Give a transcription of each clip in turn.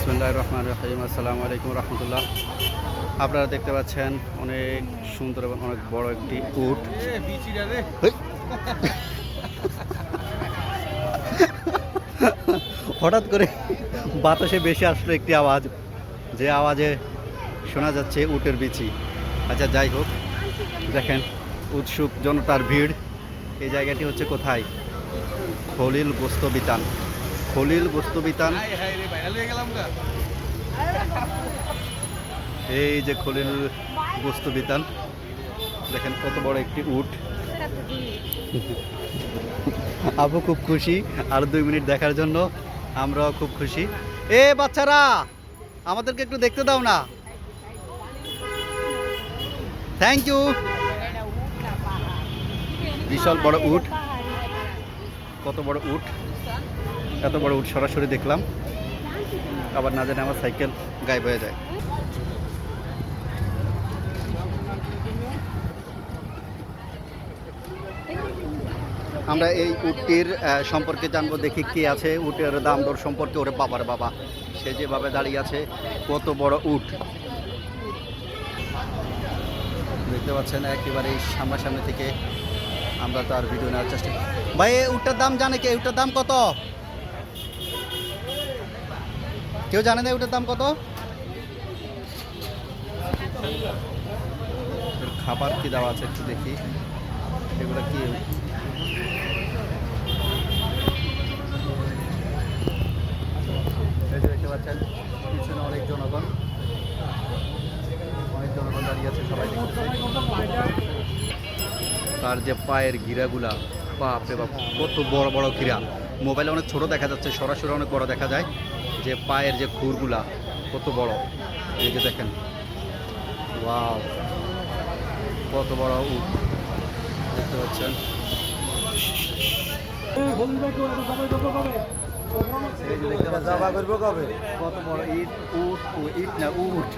বিসমিল্লাহির রহমানির রহিম। আসসালামু আলাইকুম রহমতুল্লাহ। আপনারা দেখতে পাচ্ছেন অনেক সুন্দর এবং অনেক বড় একটি উট। হঠাৎ করে বাতাসে বেশি আসলো একটি আওয়াজ, যে আওয়াজে শোনা যাচ্ছে উটের বিচি। আচ্ছা, যাই হোক, দেখেন উৎসুক জনতার ভিড়। এই জায়গাটি হচ্ছে কোথায়? খলিল গোস্ত বিতান। খলিল গোস্ত বিতান, এই যে খলিল গোস্ত বিতান। দেখেন কত বড় একটি উট। আবু খুব খুশি, আর 2 মিনিট দেখার জন্য আমরাও খুব খুশি। এ বাচ্চারা, আমাদেরকে একটু দেখতে দাও না। Thank you. বিশাল বড় উট, কত বড় উট! এত বড় উট সরাসরি দেখলাম, আবার না জানি আমার সাইকেল গায়েব হয়ে যায়। আমরা এই উটটির সম্পর্কে জানবো, দেখি কি আছে উটের দাম দর সম্পর্কে। ওরে বাবার বাবা, সে যেভাবে দাঁড়িয়ে আছে, কত বড় উট দেখতে পাচ্ছেন একেবারে সামনাসামনি থেকে। আমরা তার ভিডিও নেওয়ার চেষ্টা। ভাই, এই উটটার দাম জানে কে? উটটার দাম কত? কেউ জানে না উটের দাম কত? খাবার কি দেওয়া আছে একটু দেখি, এগুলো কি? দেখতে পাচ্ছেন পিছনে অনেক জনগণ দাঁড়িয়ে আছে, সবাই দেখতেছে। তার যে পায়ের গিরাগুলা, বাপরে বাপ, কত বড় বড় গিরা! মোবাইলে অনেক ছোট দেখা যাচ্ছে, সরাসরি অনেক বড় দেখা যায়। যে পায়ের যে খুরগুলা কত বড়, এই যে দেখেন, ওয়াও, কত বড় উট দেখতে পাচ্ছেন। কত বড় ইট, উট, ইট না উট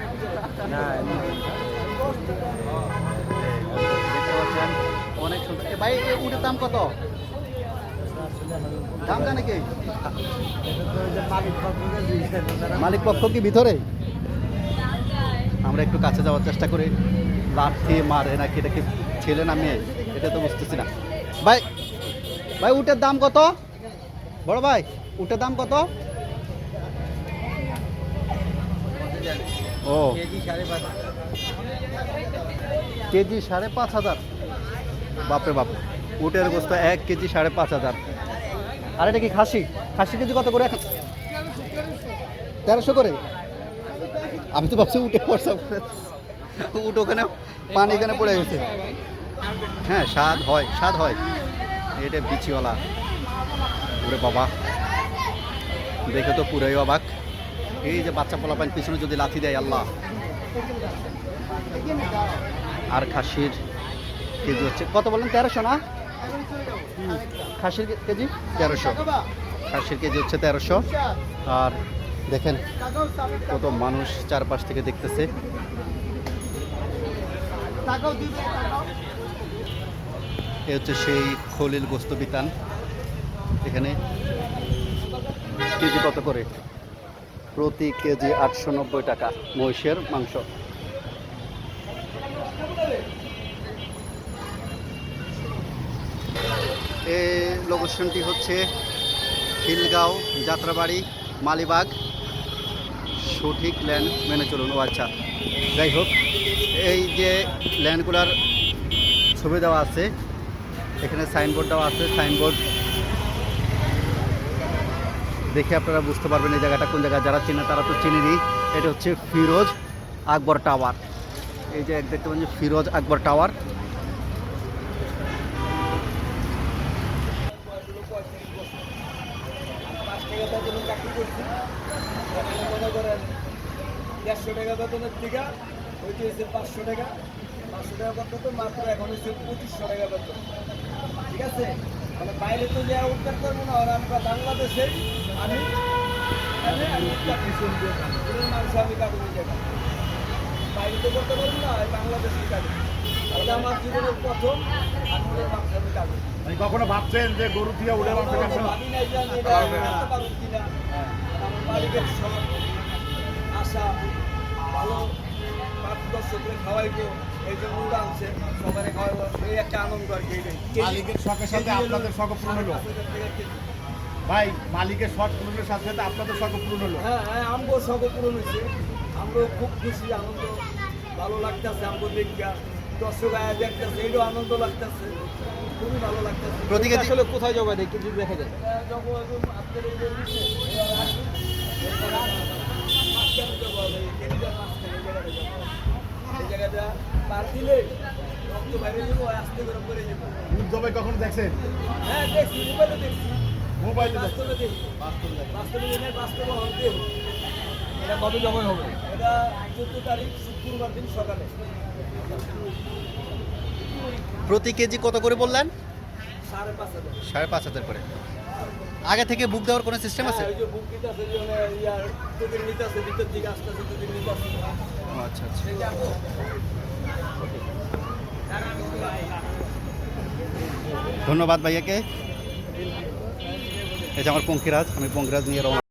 না, দেখতে পাচ্ছেন অনেক সুন্দর। ভাই, এই উটের দাম কত? দাম জানে কি? মালিক পক্ষ কি ভিতরে? আমরা একটু কাছে যাওয়ার চেষ্টা করি। লাঠি মারে নাকি, এটা কি ছেলে না মেয়ে, এটা তো বুঝতেছি না। ভাই, ভাই উটের দাম কত? বড় ভাই, উটের দাম কত? ও, কেজি 5,500। বাপরে বাপ, উটের গোস্ত 1 কেজি 5,500। আর এটা কি খাসি? খাসি কেজি কত করে এখন? 1300 করে? আমি তো ভাবছি উঠে পড়ছে, উঠ ওখানে পানি এখানে পড়ে গেছে। হ্যাঁ, স্বাদ হয়, স্বাদ হয়। এটা বিচিওয়ালা, ওরে বাবা, দেখে তো পুরাই অবাক। এই যে বাচ্চা পোলাপান পিছনে যদি লাথি দেয়, আল্লাহ! আর খাসির কেজি হচ্ছে কত বলেন? 1300 না? খাসির কেজি 1300, খাসির কেজি হচ্ছে 1300। আর দেখেন কত মানুষ চারপাশ থেকে দেখতেছে। এ হচ্ছে সেই খলিল গোস্ত বিতান। এখানে কেজি কত করে? প্রতি কেজি 890 টাকা মহিষের মাংস। এই লোকেশনটি হচ্ছে খিলগাঁও, যাত্রাবাড়ি, মালিবাগ। সঠিক ল্যান্ড মেনে চলুন। ও আচ্ছা, যাই হোক, এই যে ল্যান্ডগুলার ছবি দেওয়া আছে, এখানে সাইনবোর্ড দেওয়া আছে। সাইনবোর্ড দেখে আপনারা বুঝতে পারবেন এই জায়গাটা কোন জায়গায়। যারা চেনে তারা তো চিনেনি। এটা হচ্ছে ফিরোজ আকবর টাওয়ার। এই যে দেখতে পাচ্ছেন ফিরোজ আকবর টাওয়ার। মনে করেন 150 টাকা বেতনের থেকে ওইটি হচ্ছে 500 টাকা। 500 টাকা করতে তো মাত্র এখন হচ্ছে 2500 টাকা বেতন। ঠিক আছে, মানে বাইরে তো যা উদ্ধার করবো না। আর আমরা বাংলাদেশে আমি মাংস আমি কাটে নিয়ে যাই, বাইরে তো করতে পারবো না, বাংলাদেশে কাটে। তাহলে আমার জীবনের প্রথম আমি মাংস আমি কাটবো। কখনো ভাবছেন যে গরু দিয়ে উড়ে মাংস? ভাবি নাই যে আমি এটা করতে পারবো কিনা। আমার মালিকের ব্যবসা ভালো দর্শককে খাওয়াইবো এই জন্য ওরা আনছে সবাই খাওয়াইবো এই একটা আনন্দ আর কি এটাই। মালিকের শখের সাথে আপনাদের শখ পূরণ হলো। 5,500 টাকা কেজি। ভাই মালিকের শখ পূরণের সাথে সাথে আপনাদের শখ পূরণ হলো। হ্যাঁ হ্যাঁ আমগো সব পূরণ হয়েছে, আমগো খুব খুশি আনন্দ ভালো লাগতেছে, আমগো দেখা দর্শক আয়া দেখতেছে এটাও আনন্দ লাগতেছে, খুবই ভালো লাগতেছে। প্রতি কেজি আসলে কোথায় যাবো দেখি যদি দেখা যায় যখন আপনাদের এই যে নিচে, মাঝখানে যাবো, এই কেন্দ্রের মাঝখানে, এই জায়গাটা পার দিলে রক্ত বাইরে যাবো, আস্তে করে পরে যাবো। দুধ জবাই কখন দেখছেন? হ্যাঁ দেখছি, মোবাইলে দেখছি, মোবাইলে দেখছেন? বাস্তবে দেখছি, বাস্তবে দেখে বাস্তবে হতে হবে। এটা কবে জমা হবে? এটা 14 তারিখ শুক্রবার দিন সকালে। প্রতি কেজি কত করে বললেন? 5,500 5,500 করে। আগে থেকে বুক দেওয়ার কোনো সিস্টেম আছে? ওই যে বুক দিতে আছে, যে ইয়ার টিকিট নিতে আছে, ভিতর দিকে আসতে আছে, টিকিট নিতে আছে। ও আচ্ছা আচ্ছা। ধন্যবাদ ভাইয়াকে। এই যে আমার পঙ্কিরাজ, আমি পঙ্কিরাজ নিয়ে রওনা।